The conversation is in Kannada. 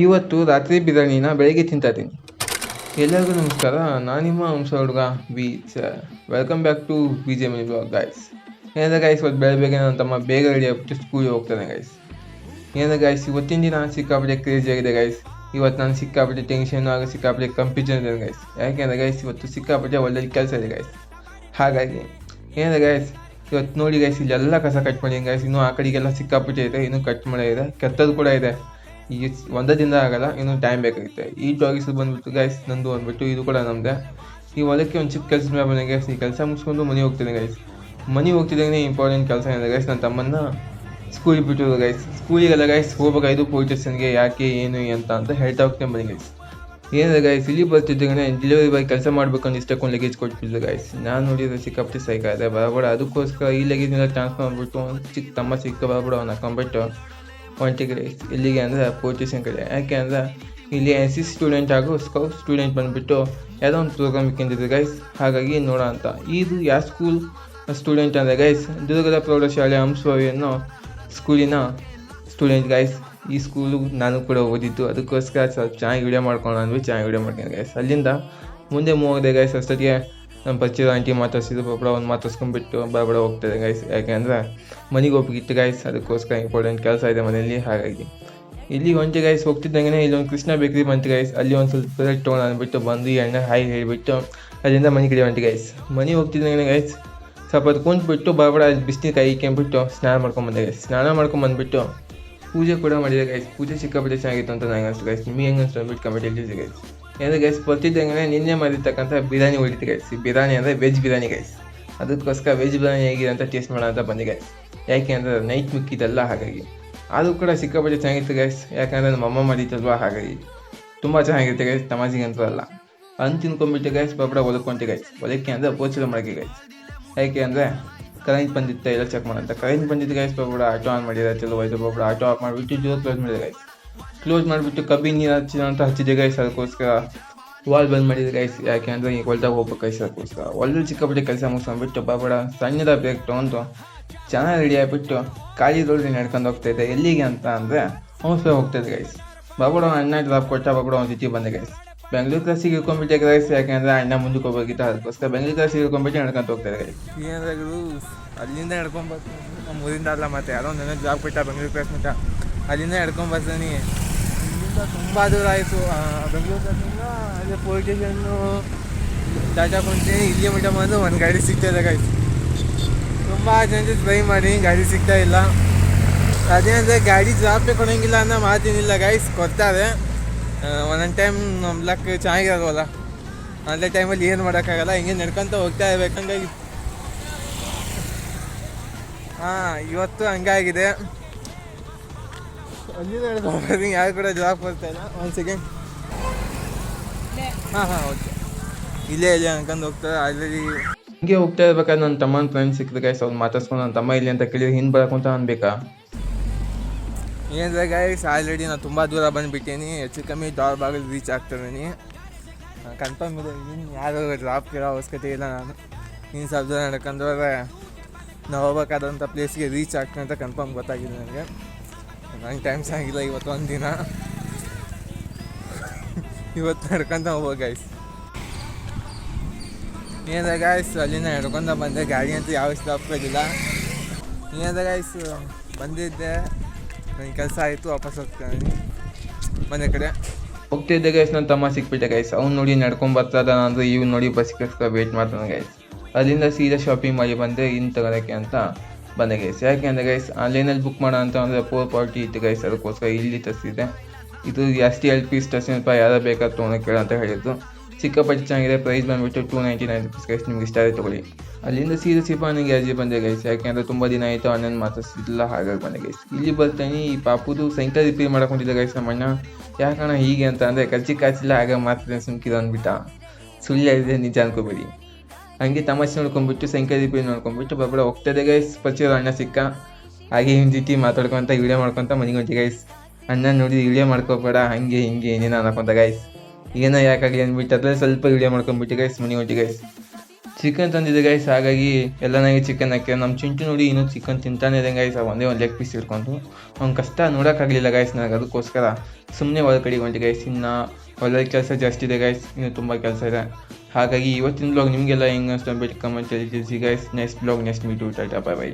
ಇವತ್ತು ರಾತ್ರಿ ಬಿರಿಯಾನಿನ ಬೆಳಗ್ಗೆ ತಿಂತಾ ಇದ್ದೀನಿ. ಎಲ್ಲರಿಗೂ ನಮಸ್ಕಾರ, ನಾನು ನಿಮ್ಮ ಹಂಸ ಹುಡುಗ welcome back to BJ money blog guys. ಏನಿದೆ ಗೈಸ್, ಇವತ್ತು ಬೆಳಗ್ಗೆ ನನ್ನ ತಮ್ಮ ಬೇಗ ರೆಡಿ ಆಗ್ಬಿಟ್ಟು ಸ್ಕೂಲಿಗೆ ಹೋಗ್ತಾನೆ ಗೈಸ್. ಏನಿದೆ ಗೈಸ್, ಇವತ್ತಿನ ದಿನ ಸಿಕ್ಕಾಪಟ್ಟೆ ಕ್ರೇಜಿ ಆಗಿದೆ ಗೈಸ್. ಇವತ್ತು ನಾನು ಸಿಕ್ಕಾಪಟ್ಟೆ ಟೆನ್ಷನ್ ಆಗಿ ಸಿಕ್ಕಾಪಟ್ಟೆ ಕನ್ಫ್ಯೂಷನ್ ಇದೆ ಗೈಸ್. ಯಾಕೆಂದರೆ ಗೈಸ್ ಇವತ್ತು ಸಿಕ್ಕಾಪಟ್ಟೆ ಒಳ್ಳೆಯ ಕೆಲಸ ಇದೆ ಗೈಸ್. ಹಾಗಾಗಿ ಏನಿದೆ ಗೈಸ್, ಇವತ್ತು ನೋಡಿ ಗೈಸ್, ಇಲ್ಲೆಲ್ಲ ಕಸ ಕಟ್ ಮಾಡಿ ಗೈಸ್. ಇನ್ನೂ ಆ ಕಡೆಗೆಲ್ಲ ಸಿಕ್ಕಾಪಟ್ಟೆ ಇದೆ, ಇನ್ನೂ ಕಟ್ ಮಾಡೇ ಇದೆ, ಕೆತ್ತದ್ದು ಕೂಡ ಇದೆ. ಈ ಒಂದೇ ದಿನ ಆಗಲ್ಲ, ಇನ್ನೂ ಟೈಮ್ ಬೇಕಾಗುತ್ತೆ. ಈ ಟಾಗಿಸು ಬಂದುಬಿಟ್ಟು ಗೈಸ್ ನಂದು ಅಂದ್ಬಿಟ್ಟು ಇದು ಕೂಡ ನಮ್ಮದೇ. ಈ ಹೊಲಕ್ಕೆ ಒಂದು ಚಿಕ್ಕ ಕೆಲಸ ಮೇಲೆ ಬಂದೆ ಗೈಸ್. ಈ ಕೆಲಸ ಮುಗಿಸ್ಕೊಂಡು ಮನೆಗೆ ಹೋಗ್ತಿದ್ದೆ ಗೈಸ್. ಮನೆಗೆ ಹೋಗ್ತಿದ್ದಂಗೆ ಇಂಪಾರ್ಟೆಂಟ್ ಕೆಲಸ ಏನಿದೆ ಗೈಸ್, ನನ್ನ ತಮ್ಮನ್ನ ಸ್ಕೂಲಿಗೆ ಬಿಟ್ಟಿರೋದು ಗೈಸ್. ಸ್ಕೂಲಿಗೆಲ್ಲ ಗೈಸ್ ಹೋಗ್ಬೇಕಾಯ್ತು ಪೊಲೀಸ್ ಸ್ಟೇಷನ್ಗೆ, ಯಾಕೆ ಏನು ಅಂತ ಹೇಳ್ತಾ ಹೋಗ್ತೇನೆ ಬನ್ನಿ ಗೈಸ್. ಏನಿದೆ ಗೈಸ್, ಇಲ್ಲಿ ಬರ್ತಿದ್ದಂಗೆ ಡೆಲಿವರಿ ಬಾಯ್ ಕೆಲಸ ಮಾಡ್ಬೇಕಂತ ಇಷ್ಟಕ್ಕೊಂದು ಲಗೇಜ್ ಕೊಟ್ಬಿಟ್ಟಿದ್ದೆ ಗೈಸ್. ನಾನು ನೋಡಿದ್ರೆ ಸಿಕ್ಕಾಪಟ್ಟೆ ಸೈಕಾದೆ ಬರಬೇಡ, ಅದಕ್ಕೋಸ್ಕರ ಈ ಲಗೇಜ್ನೆಲ್ಲ ಟ್ರಾನ್ಸ್ಫರ್ ಮಾಡಿಬಿಟ್ಟು ಒಂದು ಚಿಕ್ಕ ತಮ್ಮ ಸಿಕ್ಕ ಬರಬೇಡ ಅವನ್ನ ಹಾಕೊಂಡ್ಬಿಟ್ಟು ಹೊಂಟಿಗೆ ಗೈಸ್. ಎಲ್ಲಿಗೆ ಅಂದರೆ ಪೊಲೀಸ್ ಸ್ಟೇಷನ್ ಕಡೆ. ಯಾಕೆ ಅಂದರೆ ಇಲ್ಲಿ NCC ಸ್ಟೂಡೆಂಟ್ ಹಾಗೂ ಸ್ಕೌಟ್ ಸ್ಟೂಡೆಂಟ್ ಬಂದುಬಿಟ್ಟು ಯಾವುದೋ ಒಂದು ಪ್ರೋಗ್ರಾಮ್ ಇಕ್ಕೊಂಡಿದ್ರು ಗೈಸ್. ಹಾಗಾಗಿ ನೋಡೋ ಅಂತ. ಇದು ಯಾವ ಸ್ಕೂಲ್ ಸ್ಟೂಡೆಂಟ್ ಅಂದರೆ ಗೈಸ್, ದುರ್ಗದ ಪ್ರೌಢಶಾಲೆ ಹಂಸಭಾವಿ ಅನ್ನೋ ಸ್ಕೂಲಿನ ಸ್ಟೂಡೆಂಟ್ ಗೈಸ್. ಈ ಸ್ಕೂಲು ನಾನು ಕೂಡ ಓದಿದ್ದು, ಅದಕ್ಕೋಸ್ಕರ ಸ್ವಲ್ಪ ಚೆನ್ನಾಗಿ ವಿಡಿಯೋ ಮಾಡ್ಕೊಂಡು ಅಂದ್ಬಿಟ್ಟು ಚೆನ್ನಾಗಿ ವಿಡಿಯೋ ಮಾಡ್ಕೊಂಡು ಗೈಸ್. ಅಲ್ಲಿಂದ ಮುಂದೆ ಹೋಗಿದೆ ಗೈಸ್. ಅಷ್ಟೊತ್ತಿಗೆ ನಮ್ಮ ಪರಿಚಯ ಆಂಟಿ ಮಾತಾಡ್ಸಿದ್ರು, ಬಬ್ಬಡ ಒಂದು ಮಾತಾಡ್ಸ್ಕೊಂಡ್ಬಿಟ್ಟು ಬಬ್ಬಡ ಹೋಗ್ತದೆ ಗೈಸ್. ಯಾಕೆಂದರೆ ಮನೆಗೆ ಹೋಗ್ಬಿಟ್ಟು ಗೈಸ್, ಅದಕ್ಕೋಸ್ಕರ ಇಂಪಾರ್ಟೆಂಟ್ ಕೆಲಸ ಇದೆ ಮನೆಯಲ್ಲಿ. ಹಾಗಾಗಿ ಇಲ್ಲಿ ಒಂಟಿ ಗೈಸ್ ಹೋಗ್ತಿದ್ದಂಗೆ ಇಲ್ಲೊಂದು ಕೃಷ್ಣ ಬೇಕ್ರಿ ಬಂತು ಗೈಸ್. ಅಲ್ಲಿ ಒಂದು ಸ್ವಲ್ಪ ಬ್ರೆಡ್ ತೊಗೊಂಡು ಅಂದ್ಬಿಟ್ಟು ಬಂದು ಈ ಎಣ್ಣೆ ಹಾಯಿ ಹೇಳಿಬಿಟ್ಟು ಅಲ್ಲಿಂದ ಮನೆ ಕಡೆ ಹೊಂಟಿ ಗೈಸ್. ಮನೆಗೆ ಹೋಗ್ತಿದ್ದಂಗೆ ಗೈಸ್ ಸ್ವಲ್ಪ ಅದು ಕುಂತ್ಬಿಟ್ಟು ಬಬ್ಬಡ ಬಿಸಿನೀರು ಕೈ ಇಕ್ಕೊಂಬಿಟ್ಟು ಸ್ನಾನ ಮಾಡ್ಕೊಂಬಂದೆ ಗೈಸ್. ಸ್ನಾನ ಮಾಡ್ಕೊಂಬಂದ್ಬಿಟ್ಟು ಪೂಜೆ ಕೂಡ ಮಾಡಿದೆ ಗೈಸ್. ಪೂಜೆ ಸಿಕ್ಕಾಪಟ್ಟೆ ಚೆನ್ನಾಗಿತ್ತು ಅಂತ ನಂಗೆ ಅನಿಸ್ತು ಗೈಸ್. ನಿಮಗೆ ಹೆಂಗೆ ಅನಿಸ್ತು ಅಂದ್ಬಿಟ್ಟು ಕಮೆಂಟ್ ಹೇಳ್ತಿದ್ದೆ ಗೈಸ್. ಏನಾದ್ರೆ ಗೈಸ್ ಬರ್ತಿದ್ದಂಗೆ ನಿನ್ನೆ ಮಾಡಿರ್ತಕ್ಕಂಥ ಬಿರಿಯಾನಿ ಉಳಿತು ಗೈಸ್. ಈ ಬಿರಿಯಾನಿ ಅಂದರೆ ವೆಜ್ ಬಿರಿಯಾನಿ ಗೈಸ್. ಅದಕ್ಕೋಸ್ಕರ ವೆಜ್ ಬಿರಿಯಾನಿ ಹೇಗಿದೆ ಅಂತ ಟೇಸ್ಟ್ ಮಾಡೋಣ ಅಂತ ಬಂದೆ ಗೈಸ್. ಯಾಕೆ ಅಂದರೆ ನೈಟ್ ಮಿಕ್ಕಿದಲ್ಲ, ಹಾಗಾಗಿ ಅದು ಕೂಡ ಸಿಕ್ಕಾಪಟ್ಟೆ ಚೆನ್ನಾಗಿತ್ತು ಗೈಸ್. ಯಾಕಂದರೆ ನಮ್ಮ ಅಮ್ಮ ಮಾಡಿದ್ದಲ್ವ, ಹಾಗಾಗಿ ತುಂಬ ಚೆನ್ನಾಗಿರುತ್ತೆ ಗೈಸ್. ತಮಾಜಿಗಂತೂ ಅಲ್ಲ. ತಿನ್ಕೊಂಡ್ಬಿಟ್ಟು ಗೈಸ್ ಬಬ್ಬಡ ಹೊಲಕೊಂಡೆ ಗೈಸ್. ಹೊಲಕ್ಕೆ ಅಂದರೆ ಪೋಚಲು ಮಾಡೋಕ್ಕೆ ಗೈಸ್. ಯಾಕೆ ಅಂದರೆ ಕರೆಂಟ್ ಬಂದಿತ್ತು ಎಲ್ಲ ಚೆಕ್ ಮಾಡೋಂತ. ಕರೆಂಟ್ ಬಂದಿದ್ದು ಗೈಸ್, ಬಬ್ಬಡ ಆಟೋ ಆನ್ ಮಾಡಿದ್ರೆ ಚಲೋ ಹೋಯ್ತು. ಬಬ್ಬಡ ಆಟೋ ಆಫ್ ಮಾಡಿಬಿಟ್ಟು ಜೋರು ಕ್ಲೋಸ್ ಮಾಡಿದೆ ಗೈಸ್. ಕ್ಲೋಸ್ ಮಾಡಿಬಿಟ್ಟು ಕಬ್ಬಿನ ನೀರು ಅಂತ ಹಚ್ಚಿದೆ ಗೈಸ್. ಅದಕ್ಕೋಸ್ಕರ ವಾಲ್ ಬಂದ್ ಮಾಡಿದೆ ಗೈಸ್. ಯಾಕೆ ಅಂದರೆ ಈಗ ಹೊಲ್ದಾಗ ಹೋಗ್ಬೇಕು ಗೈಸ್. ಅದಕ್ಕೋಸ್ಕರ ಹೊಲದಲ್ಲಿ ಚಿಕ್ಕಪಟ್ಟೆ ಕೆಲಸ ಮುಗಿಸ್ಕೊಂಡ್ಬಿಟ್ಟು ಬಬ್ಬಡ ಸಣ್ಣದ ಬ್ರೇಕ್ ತೊಗೊಂಡು ಚೆನ್ನಾಗಿ ರೆಡಿ ಆಗಿಬಿಟ್ಟು ಖಾಲಿ ರೋಡ್ಲಿ ನಡ್ಕೊಂಡು ಹೋಗ್ತಾಯಿದ್ದೆ. ಎಲ್ಲಿಗೆ ಅಂತ ಅಂದರೆ ಹಂಸಭಾವಿ ಹೋಗ್ತಾಯಿದ್ದೆ ಗೈಸ್. ಬಬ್ಬಡ ಅಣ್ಣ ಡ್ರಾಪ್ ಕೊಟ್ಟ ಬಬ್ಬಡ ಒಂದು ಜೊತೆ ಬಂದೆ ಗೈಸ್. ಬೆಂಗಳೂರು ಕ್ಲಾಸಿಗೆ ಇಳ್ಕೊಂಡ್ಬಿಟ್ಟೆ ಗೈಸ್. ಯಾಕೆಂದರೆ ಅಣ್ಣ ಮುಂದಕ್ಕೆ ಹೋಗ್ಬೇಕಿತ್ತು, ಅದಕ್ಕೋಸ್ಕರ ಬೆಂಗಳೂರು ಕ್ಲಾಸಿಗೆ ಇಳ್ಕೊಂಡ್ಬಿಟ್ಟು ನಡ್ಕೊಂಡು ಹೋಗ್ತಾಯಿದ್ದೆ ಗೈಸ್. ಏನಾದ್ರು ಅಲ್ಲಿಂದ ಹಿಡ್ಕೊಂಬರ್ತೀನಿ, ನಮ್ಮ ಊರಿಂದ ಅಲ್ಲ ಮತ್ತೆ ಯಾರೋ ನನ್ನ ಜಾಬ್ ಕೊಟ್ಟ ಬೆಂಗಳೂರು ಕ್ಲಾಸ್ ಮಟ್ಟ, ಅಲ್ಲಿಂದ ಹಿಡ್ಕೊಂಬರ್ತೀನಿ. ಇಲ್ಲಿಂದ ತುಂಬ ದೂರ ಆಯಿತು. ಬೆಂಗಳೂರು ಕ್ಲಾಸಿಂದ ಅದೇ ಪೊಲೀಸ್ ಸ್ಟೇಷನ್ನು ದಾಟಾಕೊಂತೀನಿ. ಇಲ್ಲಿ ಮಟ್ಟ ಬಂದು ಒಂದು ಗಾಡಿ ಸಿಗ್ತಾಯಿದೆ ಗೈಸ್. ತುಂಬ ಜನ ಟ್ರೈ ಮಾಡಿ ಗಾಡಿ ಸಿಗ್ತಾ ಇಲ್ಲ. ಅದೇನಂದರೆ ಗಾಡಿ ಜಾಬ್ಗೆ ಕೊಡೋಂಗಿಲ್ಲ ಅನ್ನೋ ಮಾತೇನಿಲ್ಲ ಗೈಸ್, ಕೊಡ್ತಾರೆ ಒಂದೊಂದು ಟೈಮ್. ನಮ್ಮ ಲಕ್ ಚೆನ್ನಾಗಿರೋಲ್ಲ, ಅಂಥ ಟೈಮಲ್ಲಿ ಏನು ಮಾಡೋಕ್ಕಾಗಲ್ಲ. ಹಿಂಗೆ ನಡ್ಕೊತ ಹೋಗ್ತಾ ಇರ್ಬೇಕಂಗೆ. ಇವತ್ತು ಹಂಗಾಗಿದೆ. ಅಲ್ಲಿ ನಡ್ಕೊಂಡು ಯಾರು ಕೂಡ ಜಾಬ್ ಬರ್ತಾಯಿಲ್ಲ. ಒಂದು ಸೆಕೆಂಡ್. ಓಕೆ, ಇಲ್ಲೇ ಅನ್ಕೊಂಡು ಹೋಗ್ತಾರೆ. ಆಲ್ರೆಡಿ ಹಿಂಗೆ ಹೋಗ್ತಾ ಇರ್ಬೇಕಾದ್ರೆ ನನ್ನ ತಮ್ಮನ ಫ್ರೆಂಡ್ ಸಿಕ್ಕಿದ ಗೈಸ್. ಅವ್ನು ಮಾತಾಡ್ಸ್ಕೊಂಡು ನನ್ನ ತಮ್ಮ ಇಲ್ಲಿ ಅಂತ ಕೇಳಿದ್ರೆ ಹಿಂದೆ ಬರೋಕ್ಕಂತ ಅನ್ಬೇಕಾ. ಏನಿದೆ ಗೈಸ್, ಆಲ್ರೆಡಿ ನಾನು ತುಂಬ ದೂರ ಬಂದುಬಿಟ್ಟೀನಿ. ಹೆಚ್ಚು ಕಮ್ಮಿ ಬಾಗಿಲು ರೀಚ್ ಆಗ್ತಿದ್ದೀನಿ. ಕನ್ಫರ್ಮ್ ಇದೆ, ಇನ್ನು ಯಾರು ಡ್ರಾಪ್ ಕೇಳೋ ಅವಶ್ಯಕತೆ ಇಲ್ಲ. ನಾನು ಇನ್ನು ಸ್ವಲ್ಪ ದೂರ ನಡ್ಕೊಂಡ್ರೆ ನಾವು ಹೋಗ್ಬೇಕಾದಂಥ ಪ್ಲೇಸ್ಗೆ ರೀಚ್ ಆಗ್ತೀನಿ ಅಂತ ಕನ್ಫರ್ಮ್ ಗೊತ್ತಾಗಿದೆ ನನಗೆ. ನಂಗೆ ಟೈಮ್ಸ್ ಆಗಿಲ್ಲ ಇವತ್ತು ಒಂದು ದಿನ. ಇವತ್ತು ನಡ್ಕೊಂತ ಹೋಗ್ಬೇಕು ಗೈಸ್. ಏನಿದೆ ಗೈಸ್, ಅಲ್ಲಿಂದ ನಡ್ಕೊಂತ ಬಂದೆ. ಗಾಡಿ ಅಂತೂ ಯಾವ ಸ್ಟಾಪ್ ಇರಲಿಲ್ಲ. ಏನಿದೆ ಗೈಸ್, ಬಂದಿದ್ದೆ, ನನ್ನ ಕೆಲಸ ಆಯಿತು, ವಾಪಸ್ ಹೋಗ್ತೀನಿ ಮನೆ ಕಡೆ. ಹೋಗ್ತಿದ್ದೆ ಗೈಸ್, ನನ್ನ ತಮ್ಮ ಸಿಕ್ಬಿಟ್ಟೆ ಗೈಸ್. ಅವ್ನು ನೋಡಿ ನಡ್ಕೊಂಡು ಬರ್ತಾದ ಅಂದರೆ ಇವ್ನು ನೋಡಿ ಬಸ್ಗೋಸ್ಕರ ವೇಟ್ ಮಾಡ್ತಾನೆ ಗೈಸ್. ಅಲ್ಲಿಂದ ಸೀದಾ ಶಾಪಿಂಗ್ ಮಾಡಿ ಬಂದೆ ಇನ್ನು ತಗೋಕ್ಕೆ ಅಂತ ಬಂದೆ ಗೈಸ್. ಯಾಕೆ ಅಂದರೆ ಗೈಸ್ ಆನ್ಲೈನಲ್ಲಿ ಬುಕ್ ಮಾಡೋ ಅಂತ ಅಂದರೆ 440 ಇತ್ತು ಗೈಸ್. ಅದಕ್ಕೋಸ್ಕರ ಇಲ್ಲಿ ತರಿಸಿದೆ. ಇದು STL ಪೀಸ್ ತರಿಸಿನಪ್ಪ, ಯಾರು ಬೇಕಾದ್ರೆ ತೊಗೊಳಕ್ಕೆ ಕೇಳ ಅಂತ ಹೇಳಿದ್ದು. ಸಿಕ್ಕಾಪಟ್ಟೆ ಚೆನ್ನಾಗಿದೆ. ಪ್ರೈಸ್ ಬಂದುಬಿಟ್ಟು 299 ರುಪೀಸ್ ಗೈಸ್. ನಿಮ್ಗೆ ಇಷ್ಟ ಆಗಿ ತೊಗೊಳ್ಳಿ. ಅಲ್ಲಿಂದ ಸೀದಾ ಸಿಪಾನಿ ಗ್ಯಾರೇಜಿಗೆ ಬಂದೆ ಗೈಸ್. ಯಾಕೆಂದರೆ ತುಂಬ ದಿನ ಆಯಿತು ಅಣ್ಣನ ಮಾತಾಡ್ಸಿಲ್ಲ, ಹಾಗಾಗಿ ಬಂದೆ ಗೈಸ್. ಇಲ್ಲಿ ಬರ್ತಾನೆ ಈ ಪಾಪುದು ಸೈಕಲ್ ರಿಪೇರ್ ಮಾಡ್ಕೊಂಡಿದ್ದೆ ಗೈಸ್ ನಮ್ಮಣ್ಣ. ಯಾಕಣ್ಣ ಹೀಗೆ ಅಂತ ಅಂದರೆ ಕಚ್ಚಿ ಕಾಚಿಲ್ಲ, ಆಗ ಮಾತಾಡ್ತೀನಿ ಸುಮ್ಕಿದ ಅಂದ್ಬಿಟ್ಟ. ಸುಳ್ಳು ಹೇಳಿದೆ, ನಿಜ ಅನ್ಕೋಬೇಡಿ. ಹಂಗೆ ತಮಾಷೆ ನೋಡ್ಕೊಂಡ್ಬಿಟ್ಟು ಸೈಕಲ್ ರಿಪೇರ್ ನೋಡ್ಕೊಂಡ್ಬಿಟ್ಟು ಬಬ್ಬಡ ಹೋಗ್ತದೆ ಗೈಸ್. ಪರಿಚಯ ಅಣ್ಣ ಸಿಕ್ಕ, ಹಾಗೆ ಇವ್ನ ಜೊತೆ ಮಾತಾಡ್ಕೊತ ವಿಡಿಯೋ ಮಾಡ್ಕೊತ ಮನೆಗೆ ಹೊಂಟಿ ಗೈಸ್. ಅಣ್ಣ ನೋಡಿ ವಿಡಿಯೋ ಮಾಡ್ಕೋಬೇಡ ಹಂಗೆ ಹಿಂಗೆ ಏನೇನೋ ಅನ್ಕೊಂತ ಗೈಸ್. ಏನೋ ಯಾಕಾಗಲಿ ಅಂದ್ಬಿಟ್ಟು ಅದ್ರಲ್ಲಿ ಸ್ವಲ್ಪ ವಿಡಿಯೋ ಮಾಡ್ಕೊಂಡ್ಬಿಟ್ಟು ಗೈಸ್ ಮನೆಗೆ ಹೊಂಟಿ ಗೈಸ್. ಚಿಕನ್ ತಂದಿದೆ ಗೈಸ್, ಹಾಗಾಗಿ ಎಲ್ಲ ನನಗೆ ಚಿಕನ್ ಹಾಕಿ ನಮ್ಮ ಚಿಂಟು ನೋಡಿ ಇನ್ನೂ ಚಿಕನ್ ತಿಂತಾನೆ ಇದೆ ಗೈಸ್. ಒಂದೇ ಒಂದು ಲೆಗ್ ಪೀಸ್ ಇಟ್ಕೊಂಡು ಅವ್ನ ಕಷ್ಟ ನೋಡೋಕ್ಕಾಗಲಿಲ್ಲ ಗೈಸ್ ನನಗೆ, ಅದಕ್ಕೋಸ್ಕರ ಸುಮ್ಮನೆ ಹೊರಗಡೆ ಹೊಂಟಿ ಗೈಸ್. ಇನ್ನು ಹೊಲದ ಕೆಲಸ ಜಾಸ್ತಿ ಇದೆ ಗೈಸ್, ಇನ್ನೂ ತುಂಬ ಕೆಲಸ ಇದೆ. ಹಾಗಾಗಿ ಇವತ್ತಿನ ಬ್ಲಾಗ್ ನಿಮಗೆಲ್ಲ ಹೆಂಗೆ ಅನಿಸ್ತು ಅಂದ್ಬಿಟ್ಟು ಕಮೆಂಟಲ್ಲಿ ತಿಳಿಸಿ guys. Next blog next meet tata bye by.